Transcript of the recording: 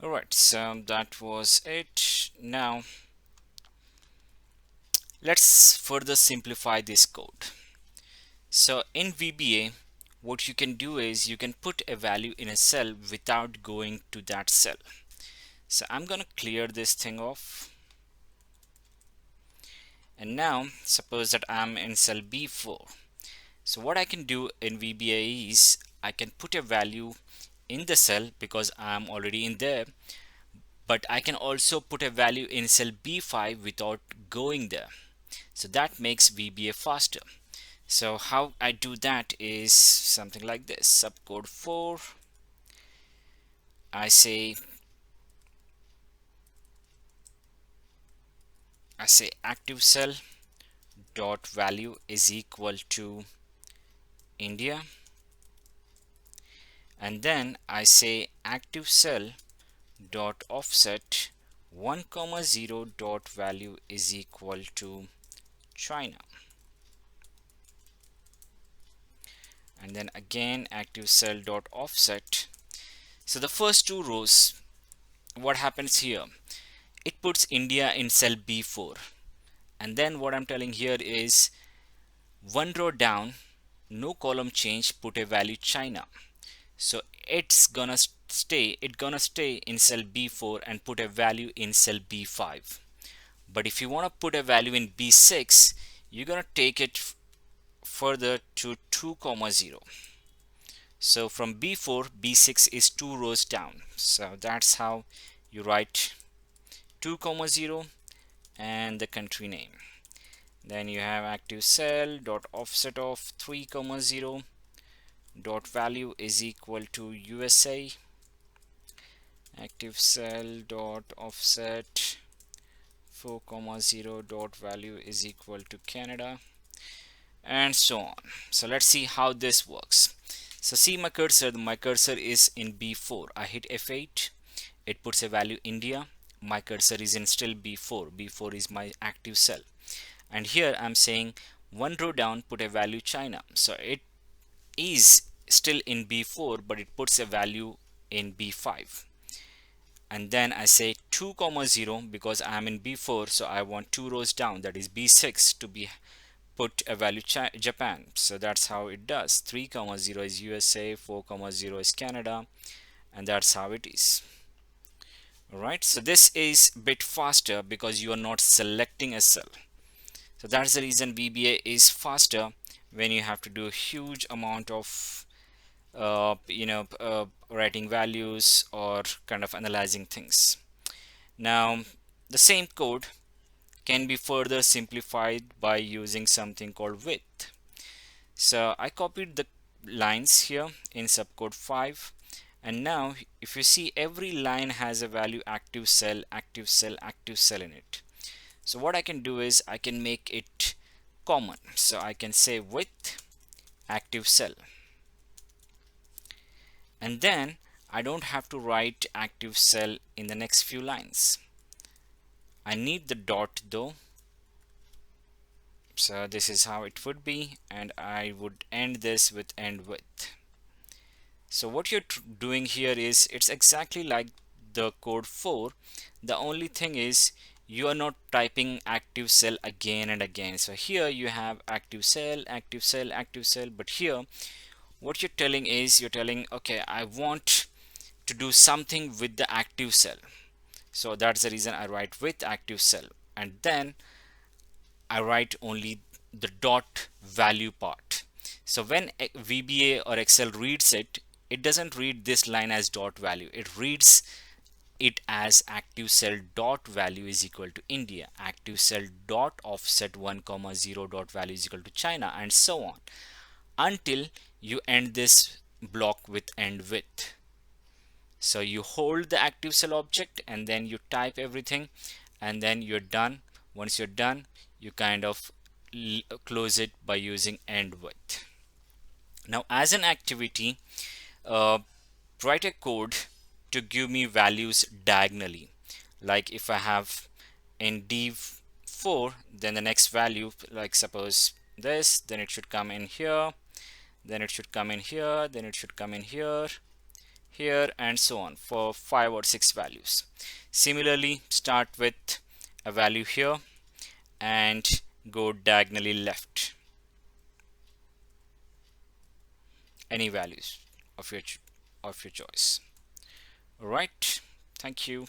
Alright, so that was it. Now let's further simplify this code. So in VBA, what you can do is you can put a value in a cell without going to that cell. So I'm gonna clear this thing off. And now suppose that I'm in cell B4. So what I can do in VBA is I can put a value in the cell because I'm already in there, but I can also put a value in cell B5 without going there. So that makes VBA faster. So how I do that is something like this: subcode 4, I say active cell dot value is equal to India, and then I say active cell dot offset 1 comma 0 dot value is equal to China, and then again active cell dot offset. So the first two rows, what happens here, it puts India in cell B4, and then what I'm telling here is one row down, no column change, put a value China. So it's gonna stay in cell B4 and put a value in cell B5. But if you want to put a value in B6, you're gonna take it further to 2 comma 0. So from B4, B6 is 2 rows down. So that's how you write 2 comma 0 and the country name. Then you have active cell dot offset of 3 comma 0 dot value is equal to USA, active cell dot offset 4 comma 0 dot value is equal to Canada, and so on. So let's see how this works. So see my cursor is in B4. I hit F8, it puts a value India. My cursor is in still B4. B4 is my active cell, and here I'm saying one row down, put a value China. So it is still in B4, but it puts a value in B5. And then I say 2 comma 0 because I am in B4, so I want 2 rows down, that is B6, to be put a value Japan. So that's how it does. 3 comma 0 is USA, 4 comma 0 is Canada, and that's how it is. Alright, so this is a bit faster because you are not selecting a cell. So that's the reason VBA is faster when you have to do a huge amount of writing values or kind of analyzing things. Now the same code can be further simplified by using something called width. So I copied the lines here in subcode 5, and now if you see, every line has a value active cell, active cell, active cell in it. So what I can do is I can make it common. So I can say width active cell, and then I don't have to write active cell in the next few lines. I need the dot though. So this is how it would be, and I would end this with end with. So what you're doing here is it's exactly like the code 4. The only thing is you are not typing active cell again and again. So here you have active cell, active cell, active cell, but here what you're telling is you're telling, okay, I want to do something with the active cell. So that's the reason I write with active cell, and then I write only the dot value part. So when VBA or Excel reads it, it doesn't read this line as dot value. It reads it as active cell dot value is equal to India, active cell dot offset 1 comma 0 dot value is equal to China, and so on until you end this block with end with. So you hold the active cell object and then you type everything, and then you're done. Once you're done, you kind of close it by using end with. Now as an activity, uh, write a code to give me values diagonally. Like if I have in D4, then the next value, like suppose this, then it should come in here, then it should come in here, then it should come in here, here, and so on for 5 or 6 values. Similarly, start with a value here and go diagonally left, any values of your choice. All right, thank you.